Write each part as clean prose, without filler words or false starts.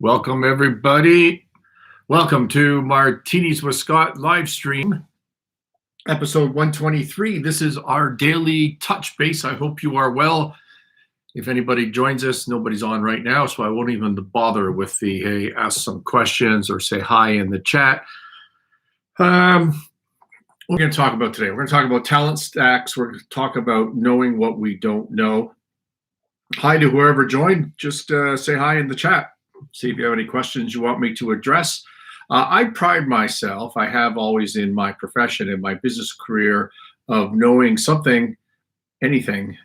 Welcome, everybody. Welcome to Martinis with Scott live stream, episode 123. This is our daily touch base. I hope you are well. If anybody joins us, nobody's on right now, so I won't even bother with the, hey, ask some questions or say hi in the chat. We're going to talk about today. We're going to talk about talent stacks. We're going to talk about knowing what we don't know. Hi to whoever joined. Just say hi in the chat. See if you have any questions you want me to address. I pride myself, I have always in my profession, in my business career, of knowing something, anything,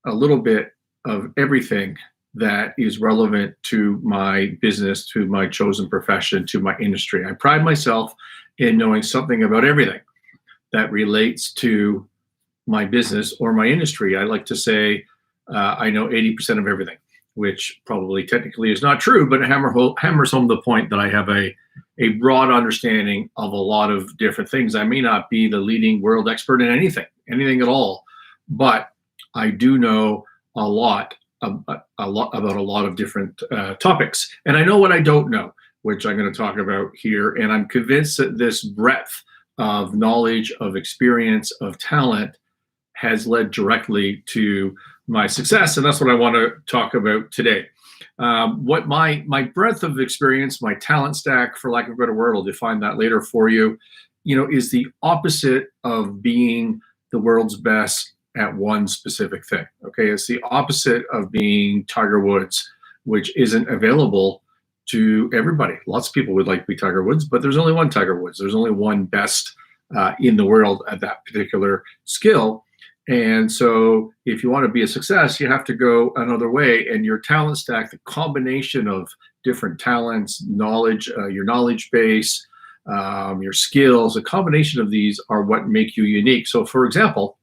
a little bit of everything that is relevant to my business, to my chosen profession, to my industry. I pride myself in knowing something about everything that relates to my business or my industry. I like to say I know 80% of everything, which probably technically is not true, but it hammers home the point that I have a broad understanding of a lot of different things. I may not be the leading world expert in anything at all, but I do know a lot about a lot of different topics. And I know what I don't know, which I'm going to talk about here. And I'm convinced that this breadth of knowledge, of experience, of talent has led directly to my success, and that's what I want to talk about today. What my breadth of experience, my talent stack, for lack of a better word, I'll define that later for you, is the opposite of being the world's best at one specific thing. Okay, it's the opposite of being Tiger Woods, which isn't available to everybody. Lots of people would like to be Tiger Woods, but there's only one Tiger Woods. There's only one best in the world at that particular skill. And so if you want to be a success, you have to go another way. And your talent stack, the combination of different talents, knowledge, your knowledge base, your skills, a combination of these are what make you unique. So for example,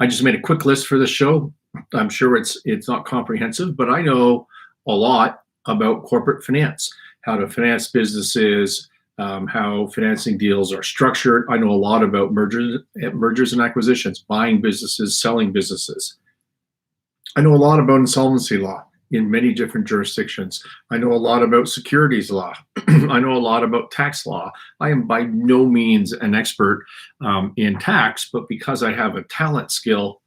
I just made a quick list for this show. I'm sure it's not comprehensive, but I know a lot about corporate finance, how to finance businesses, how financing deals are structured. I know a lot about mergers and acquisitions, buying businesses, selling businesses. I know a lot about insolvency law in many different jurisdictions. I know a lot about securities law. I know a lot about tax law. I am by no means an expert in tax, but because I have a talent skill,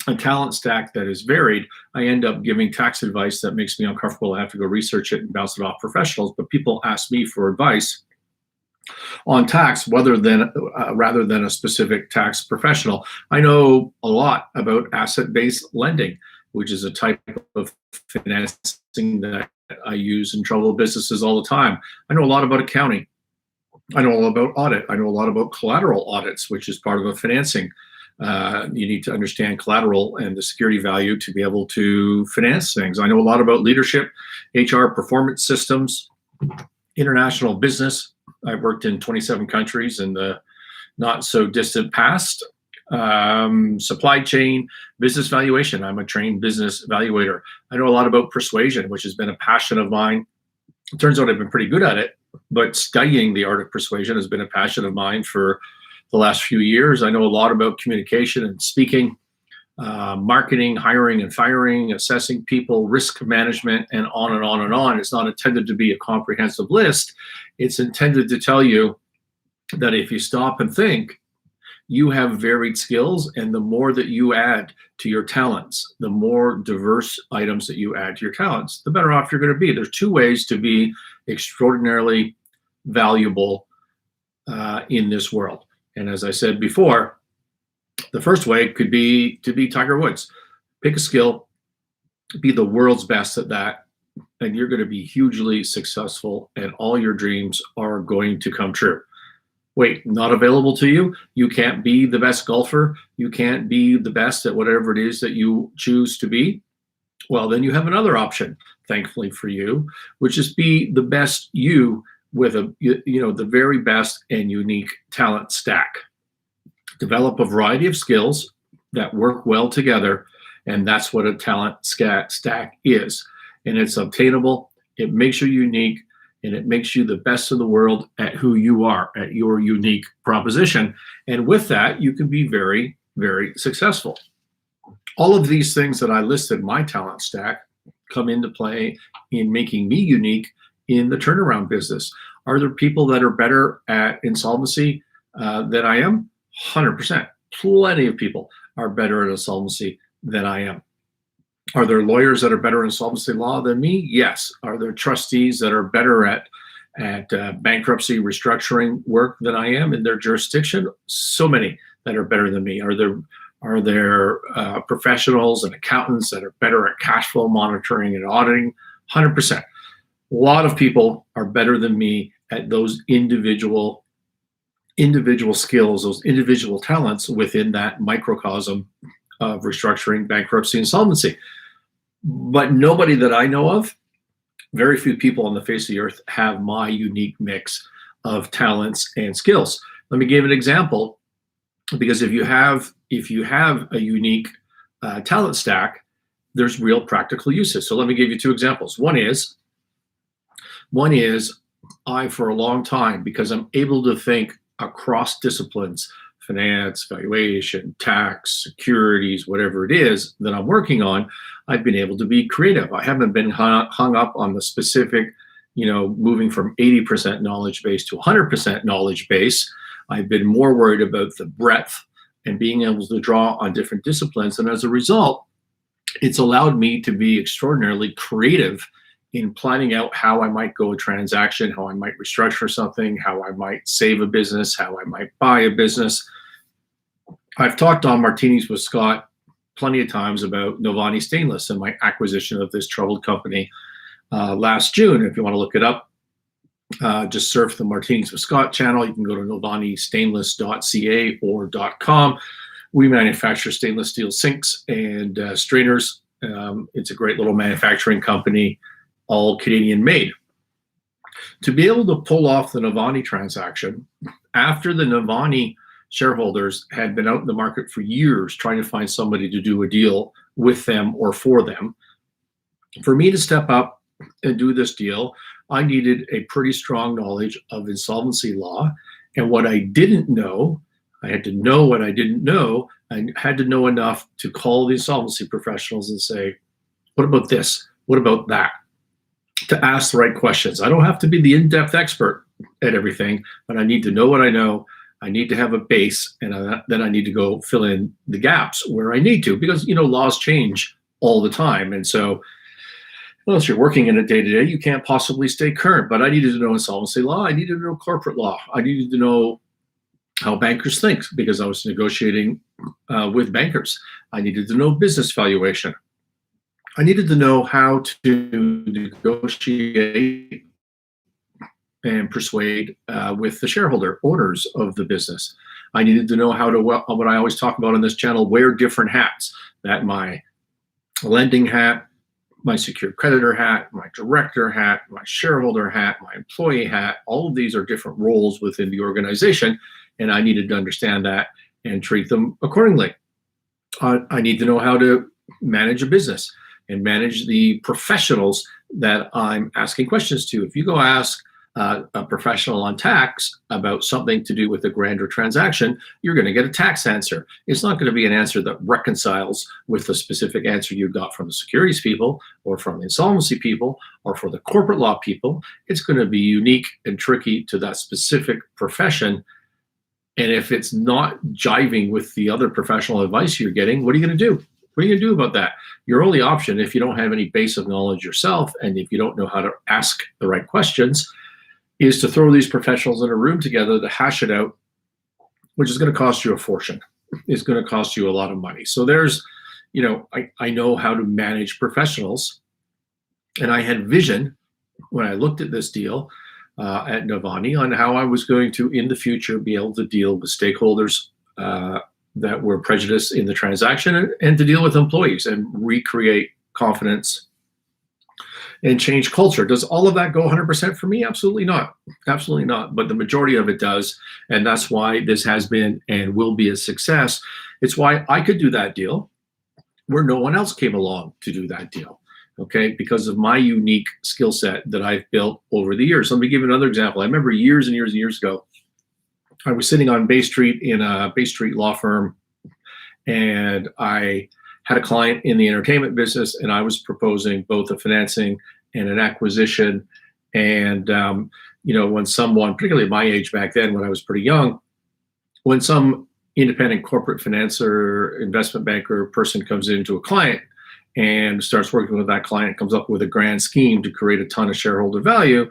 a talent stack that is varied, I end up giving tax advice that makes me uncomfortable. I have to go research it and bounce it off professionals, but people ask me for advice on tax rather than a specific tax professional. I know a lot about asset-based lending, which is a type of financing that I use in troubled businesses all the time. I know a lot about accounting. I know all about audit. I know a lot about collateral audits, which is part of a financing. You need to understand collateral and the security value to be able to finance things. I know a lot about leadership, HR performance systems, international business. I've worked in 27 countries in the not so distant past. Supply chain, business valuation. I'm a trained business evaluator. I know a lot about persuasion, which has been a passion of mine. It turns out I've been pretty good at it, but studying the art of persuasion has been a passion of mine for the last few years. I know a lot about communication and speaking, marketing, hiring and firing, assessing people, risk management, and on and on and on. It's not intended to be a comprehensive list. It's intended to tell you that if you stop and think, you have varied skills, and the more that you add to your talents, the more diverse items that you add to your talents, the better off you're going to be. There's two ways to be extraordinarily valuable in this world. And as I said before, the first way could be to be Tiger Woods. Pick a skill, be the world's best at that, and you're going to be hugely successful, and all your dreams are going to come true. Wait, not available to you? You can't be the best golfer? You can't be the best at whatever it is that you choose to be? Well, then you have another option, thankfully for you, which is be the best you with the very best and unique talent stack. Develop a variety of skills that work well together, and that's what a talent stack is. And it's obtainable, it makes you unique, and it makes you the best in the world at who you are, at your unique proposition. And with that, you can be very, very successful. All of these things that I listed, my talent stack, come into play in making me unique in the turnaround business. Are there people that are better at insolvency than I am? 100%. Plenty of people are better at insolvency than I am. Are there lawyers that are better in insolvency law than me? Yes. Are there trustees that are better at bankruptcy restructuring work than I am in their jurisdiction? So many that are better than me. Are there professionals and accountants that are better at cash flow monitoring and auditing? 100%. A lot of people are better than me at those individual skills, those individual talents within that microcosm of restructuring, bankruptcy, insolvency. But nobody that I know of, very few people on the face of the earth have my unique mix of talents and skills. Let me give an example, because if you have a unique talent stack, there's real practical uses. So let me give you two examples. One is I, for a long time, because I'm able to think across disciplines, finance, valuation, tax, securities, whatever it is that I'm working on, I've been able to be creative. I haven't been hung up on the specific, moving from 80% knowledge base to 100% knowledge base. I've been more worried about the breadth and being able to draw on different disciplines. And as a result, it's allowed me to be extraordinarily creative in planning out how I might go a transaction, how I might restructure something, how I might save a business, how I might buy a business. I've talked on Martinis with Scott plenty of times about Novani Stainless and my acquisition of this troubled company last June. If you want to look it up, just surf the Martinis with Scott channel. You can go to novanistainless.ca or .com. We manufacture stainless steel sinks and strainers. It's a great little manufacturing company, all Canadian made. To be able to pull off the Novani transaction after the Novani shareholders had been out in the market for years trying to find somebody to do a deal with them or for them, for me to step up and do this deal, I needed a pretty strong knowledge of insolvency law. And what I didn't know, I had to know what I didn't know. I had to know enough to call the insolvency professionals and say, what about this? What about that? To ask the right questions. I don't have to be the in-depth expert at everything, but I need to know what I know. I need to have a base, and then I need to go fill in the gaps where I need to, because laws change all the time. And so unless you're working in it day to day, you can't possibly stay current. But I needed to know insolvency law. I needed to know corporate law. I needed to know how bankers think, because I was negotiating with bankers. I needed to know business valuation. I needed to know how to negotiate and persuade with the shareholder owners of the business. I needed to know how to, what I always talk about on this channel, wear different hats. That my lending hat, my secured creditor hat, my director hat, my shareholder hat, my employee hat, all of these are different roles within the organization, and I needed to understand that and treat them accordingly. I need to know how to manage a business and manage the professionals that I'm asking questions to. If you go ask a professional on tax about something to do with a grander transaction, you're going to get a tax answer. It's not going to be an answer that reconciles with the specific answer you got from the securities people or from the insolvency people or for the corporate law people. It's going to be unique and tricky to that specific profession. And if it's not jiving with the other professional advice you're getting, what are you going to do? What are you going to do about that? Your only option, if you don't have any base of knowledge yourself and if you don't know how to ask the right questions, is to throw these professionals in a room together to hash it out, which is going to cost you a fortune. It's going to cost you a lot of money. So there's, I know how to manage professionals. And I had vision when I looked at this deal at Novani on how I was going to, in the future, be able to deal with stakeholders that were prejudiced in the transaction and to deal with employees and recreate confidence and change culture. Does all of that go 100% for me? Absolutely not. Absolutely not. But the majority of it does. And that's why this has been and will be a success. It's why I could do that deal where no one else came along to do that deal. Okay, because of my unique skill set that I've built over the years. Let me give you another example. I remember years and years and years ago, I was sitting on Bay Street in a Bay Street law firm, and I had a client in the entertainment business, and I was proposing both a financing and an acquisition. And when someone, particularly my age back then, when I was pretty young, when some independent corporate financer, investment banker person comes into a client and starts working with that client, comes up with a grand scheme to create a ton of shareholder value,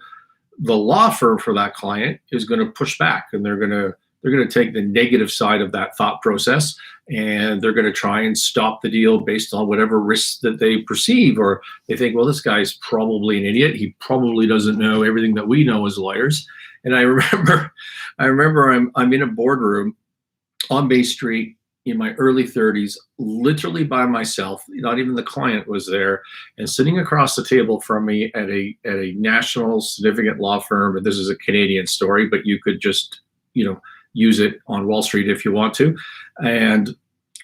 the law firm for that client is going to push back, and they're going to take the negative side of that thought process, and they're going to try and stop the deal based on whatever risks that they perceive, or they think, well, this guy's probably an idiot. He probably doesn't know everything that we know as lawyers. And I remember I'm in a boardroom on Bay Street in my early 30s, literally by myself. Not even the client was there. And sitting across the table from me at a national significant law firm, and this is a Canadian story, but you could just, use it on Wall Street if you want to. And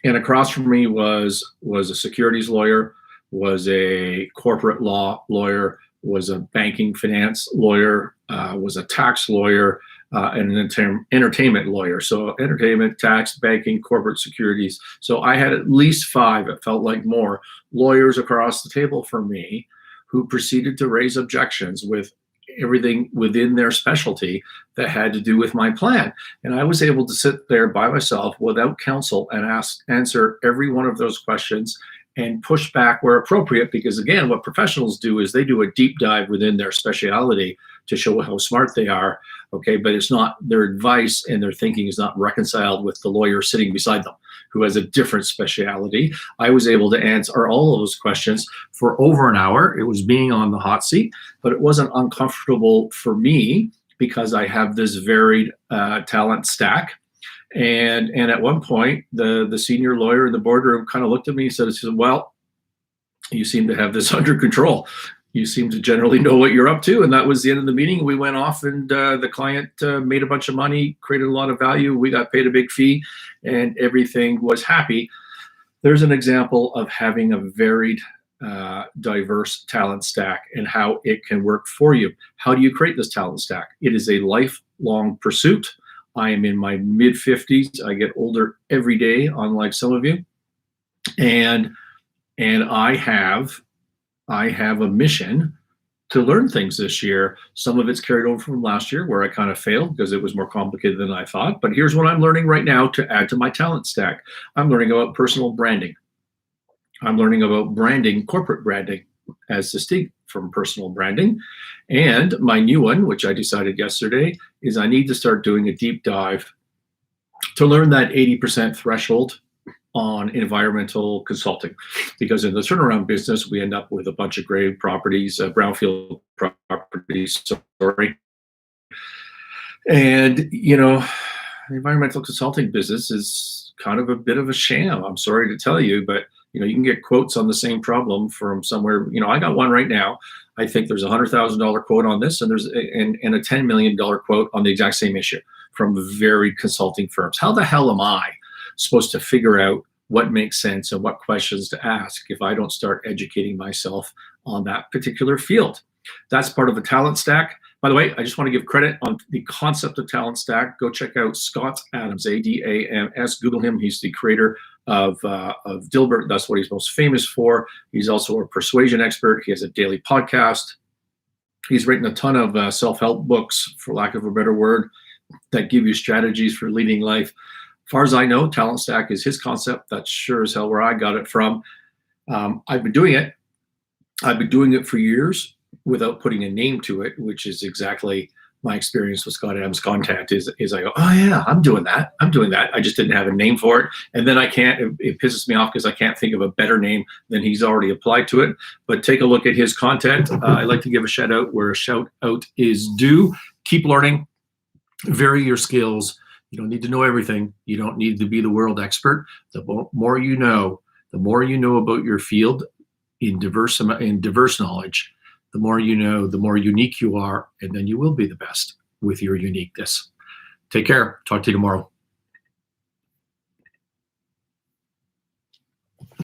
across from me was a securities lawyer, was a corporate law lawyer, was a banking finance lawyer, was a tax lawyer, and an entertainment lawyer. So entertainment, tax, banking, corporate securities. So I had at least 5, it felt like more, lawyers across the table from me who proceeded to raise objections with everything within their specialty that had to do with my plan. And I was able to sit there by myself without counsel and answer every one of those questions and push back where appropriate, because again, what professionals do is they do a deep dive within their speciality to show how smart they are, okay? But it's not, their advice and their thinking is not reconciled with the lawyer sitting beside them who has a different speciality. I was able to answer all of those questions for over an hour. It was being on the hot seat, but it wasn't uncomfortable for me because I have this varied talent stack. And at one point, the senior lawyer in the boardroom kind of looked at me and said, well, you seem to have this under control. You seem to generally know what you're up to. And that was the end of the meeting. We went off, and the client made a bunch of money, created a lot of value. We got paid a big fee, and everything was happy. There's an example of having a varied, diverse talent stack and how it can work for you. How do you create this talent stack? It is a lifelong pursuit. I am in my mid-50s. I get older every day, unlike some of you. And I have a mission to learn things this year. Some of it's carried over from last year where I kind of failed because it was more complicated than I thought. But here's what I'm learning right now to add to my talent stack. I'm learning about personal branding. I'm learning about branding, corporate branding, as distinct from personal branding. And my new one, which I decided yesterday, is I need to start doing a deep dive to learn that 80% threshold on environmental consulting, because in the turnaround business, we end up with a bunch of gray properties, brownfield properties, sorry. And, the environmental consulting business is kind of a bit of a sham. I'm sorry to tell you, but, you can get quotes on the same problem from somewhere. I got one right now. I think there's a $100,000 quote on this, and there's a $10 million quote on the exact same issue from varied consulting firms. How the hell am I supposed to figure out what makes sense and what questions to ask if I don't start educating myself on that particular field? That's part of a talent stack. By the way, I just want to give credit on the concept of talent stack. Go check out Scott Adams, Adams. Google him. He's the creator of Dilbert. That's what he's most famous for. He's also a persuasion expert. He has a daily podcast. He's written a ton of self-help books, for lack of a better word, that give you strategies for leading life. As far as I know, talent stack is his concept. That's sure as hell where I got it from. I've been doing it. I've been doing it for years without putting a name to it, which is exactly my experience with Scott Adams' content is I go, oh yeah, I'm doing that. I just didn't have a name for it. And then it pisses me off because I can't think of a better name than he's already applied to it. But take a look at his content. I'd like to give a shout out where a shout out is due. Keep learning, vary your skills. You don't need to know everything. You don't need to be the world expert. The more you know about your field in diverse knowledge, the more you know, the more unique you are, and then you will be the best with your uniqueness. Take care. Talk to you tomorrow.